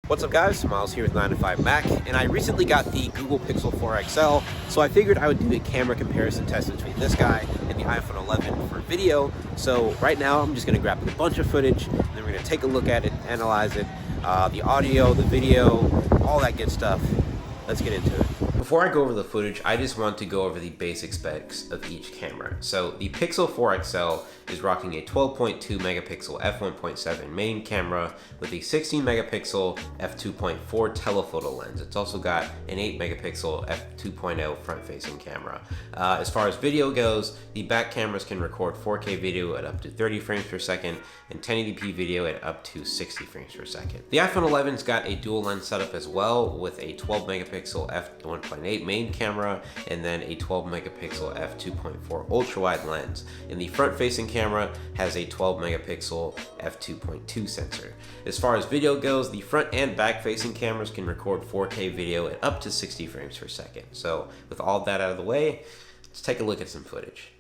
What's up guys, Miles here with 9 to 5 Mac, and I recently got the Google Pixel 4 XL, so I figured I would do a camera comparison test between this guy and the iPhone 11 for video. So right now I'm just going to grab a bunch of footage, and then we're going to take a look at it, analyze it, the audio, the video, all that good stuff. Let's get into it. Before I go over the footage, I just want to go over the basic specs of each camera. So the Pixel 4 XL is rocking a 12.2 megapixel f1.7 main camera with a 16 megapixel f2.4 telephoto lens. It's also got an 8 megapixel f2.0 front-facing camera. As far as video goes, the back cameras can record 4K video at up to 30 frames per second and 1080p video at up to 60 frames per second. The iPhone 11's got a dual lens setup as well, with a 12 megapixel f1.8 main camera and then a 12 megapixel f2.4 ultra wide lens. And the front facing camera has a 12 megapixel f2.2 sensor. As far as video goes, the front and back facing cameras can record 4K video at up to 60 frames per second. So with all that out of the way, let's take a look at some footage.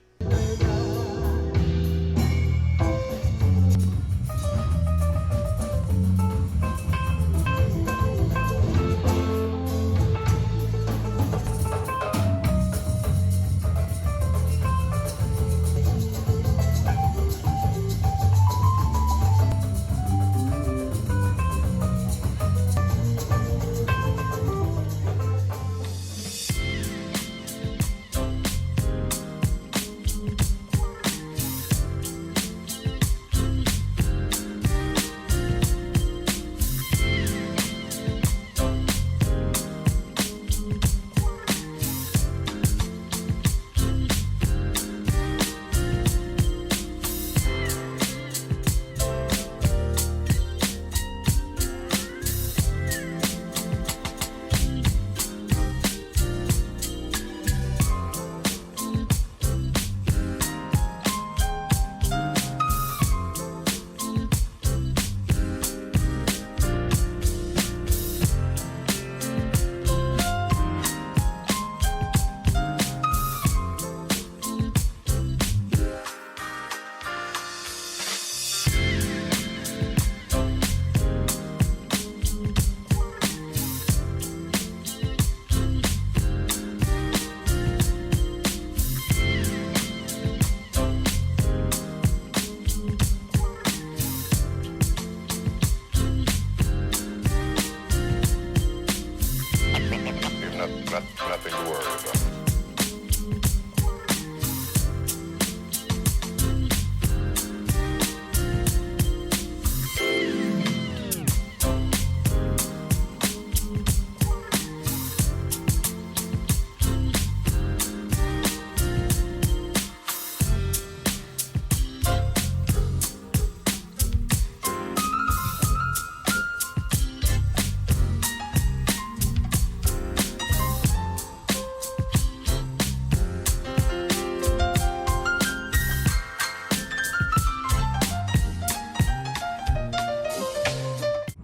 Nothing to worry about.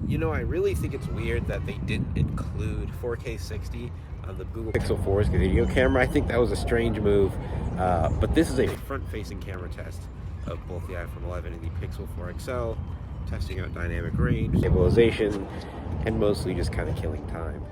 You know, I really think it's weird that they didn't include 4K 60 on the Google Pixel 4's video camera. I think that was a strange move, but this is a front-facing camera test of both the iPhone 11 and the Pixel 4 XL, testing out dynamic range, stabilization, and mostly just kind of killing time.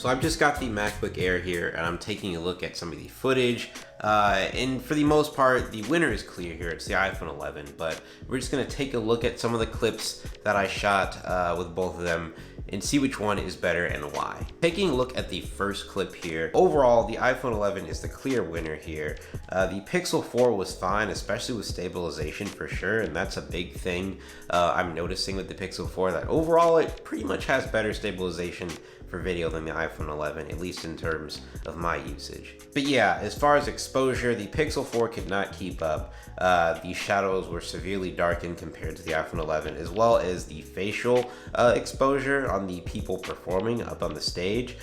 So I've just got the MacBook Air here and I'm taking a look at some of the footage. And for the most part, the winner is clear here. It's the iPhone 11, but we're just gonna take a look at some of the clips that I shot with both of them and see which one is better and why. Taking a look at the first clip here, overall, the iPhone 11 is the clear winner here. The Pixel 4 was fine, especially with stabilization for sure, and that's a big thing I'm noticing with the Pixel 4, that overall it pretty much has better stabilization for video than the iPhone 11, at least in terms of my usage. But yeah, as far as exposure, the Pixel 4 could not keep up. The shadows were severely darkened compared to the iPhone 11, as well as the facial exposure on the people performing up on the stage.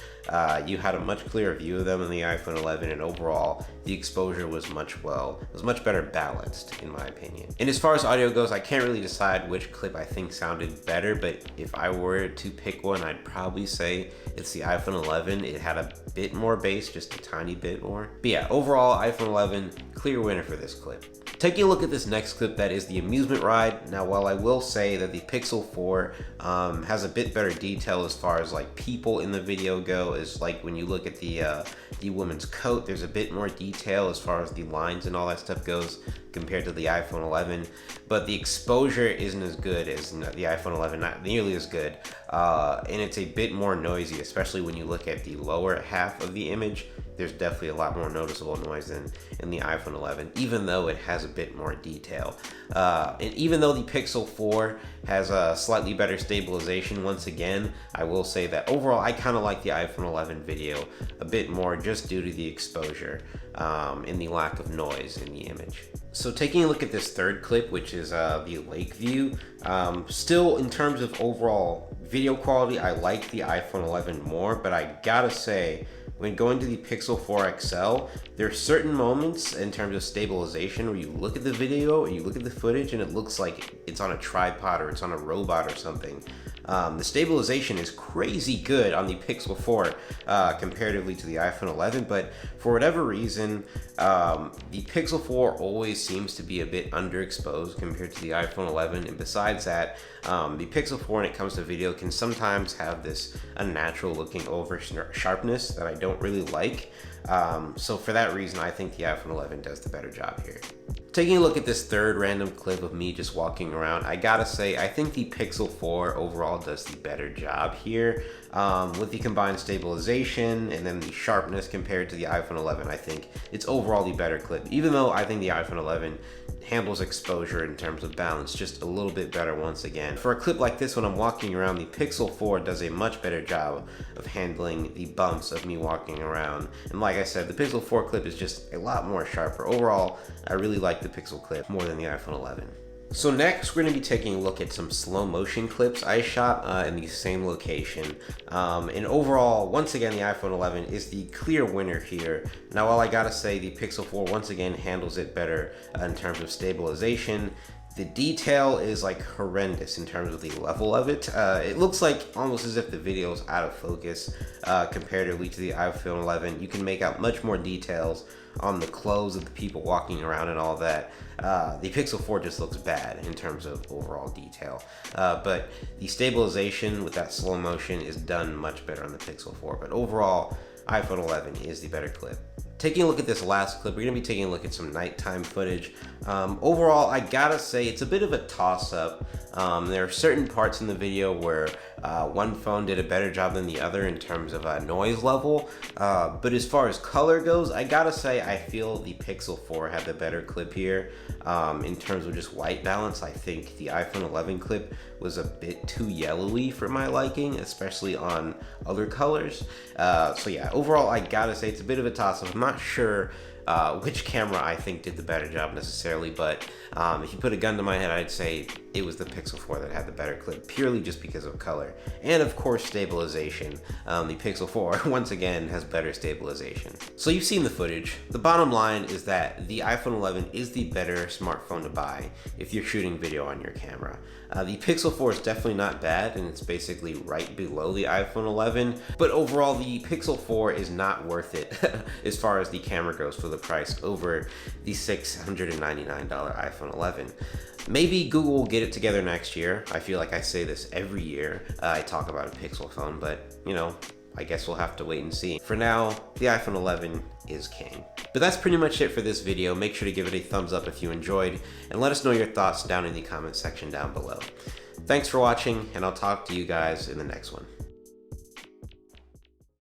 You had a much clearer view of them in the iPhone 11, and overall, the exposure was much better balanced, in my opinion. And as far as audio goes, I can't really decide which clip I think sounded better, but if I were to pick one, I'd probably say it's the iPhone 11. It had a bit more bass, just a tiny bit more. But yeah, overall, iPhone 11, clear winner for this clip. Taking a look at this next clip, that is the amusement ride. Now, while I will say that the Pixel 4 has a bit better detail as far as like people in the video go, is like when you look at the woman's coat, there's a bit more detail as far as the lines and all that stuff goes compared to the iPhone 11, but the exposure isn't as good as the iPhone 11, not nearly as good, and it's a bit more noisy, especially when you look at the lower half of the image. There's definitely a lot more noticeable noise than in the iPhone 11, even though it has a bit more detail. And even though the Pixel 4 has a slightly better stabilization, once again, I will say that overall I kind of like the iPhone 11 video a bit more just due to the exposure and the lack of noise in the image. So taking a look at this third clip, which is the lake view, still in terms of overall video quality, I like the iPhone 11 more, but I gotta say, when going to the Pixel 4 XL, there are certain moments in terms of stabilization where you look at the video or you look at the footage and it looks like it's on a tripod or it's on a robot or something. The stabilization is crazy good on the Pixel 4 comparatively to the iPhone 11, but for whatever reason, the Pixel 4 always seems to be a bit underexposed compared to the iPhone 11, and besides that, the Pixel 4 when it comes to video can sometimes have this unnatural looking over sharpness that I don't really like. So for that reason, I think the iPhone 11 does the better job here. Taking a look at this third random clip of me just walking around, I gotta say, I think the Pixel 4 overall does the better job here. With the combined stabilization and then the sharpness compared to the iPhone 11, I think it's overall the better clip, even though I think the iPhone 11 handles exposure in terms of balance just a little bit better once again. For a clip like this when I'm walking around, the Pixel 4 does a much better job of handling the bumps of me walking around. And like I said, the Pixel 4 clip is just a lot more sharper. Overall, I really like the Pixel clip more than the iPhone 11. So next, we're going to be taking a look at some slow motion clips I shot in the same location. And overall, once again, the iPhone 11 is the clear winner here. Now, while I gotta say the Pixel 4 once again handles it better in terms of stabilization, the detail is like horrendous in terms of the level of it. It looks like almost as if the video is out of focus comparatively to the iPhone 11. You can make out much more details on the clothes of the people walking around and all that. The Pixel 4 just looks bad in terms of overall detail. But the stabilization with that slow motion is done much better on the Pixel 4. But overall, iPhone 11 is the better clip. Taking a look at this last clip, we're gonna be taking a look at some nighttime footage. Overall, I gotta say it's a bit of a toss-up. There are certain parts in the video where one phone did a better job than the other in terms of noise level. But as far as color goes, I gotta say I feel the Pixel 4 had the better clip here. In terms of just white balance, I think the iPhone 11 clip was a bit too yellowy for my liking, especially on other colors. So yeah, overall, I gotta say it's a bit of a toss-up. I'm not sure which camera I think did the better job necessarily, but if you put a gun to my head, I'd say it was the Pixel 4 that had the better clip, purely just because of color. And of course, stabilization. The Pixel 4, once again, has better stabilization. So you've seen the footage. The bottom line is that the iPhone 11 is the better smartphone to buy if you're shooting video on your camera. The Pixel 4 is definitely not bad, and it's basically right below the iPhone 11, but overall, the Pixel 4 is not worth it as far as the camera goes for the price over the $699 iPhone 11. Maybe Google will get it together next year. I feel like I say this every year. I talk about a Pixel phone, but you know, I guess we'll have to wait and see. For now, the iPhone 11 is king. But that's pretty much it for this video. Make sure to give it a thumbs up if you enjoyed, and let us know your thoughts down in the comment section down below. Thanks for watching, and I'll talk to you guys in the next one.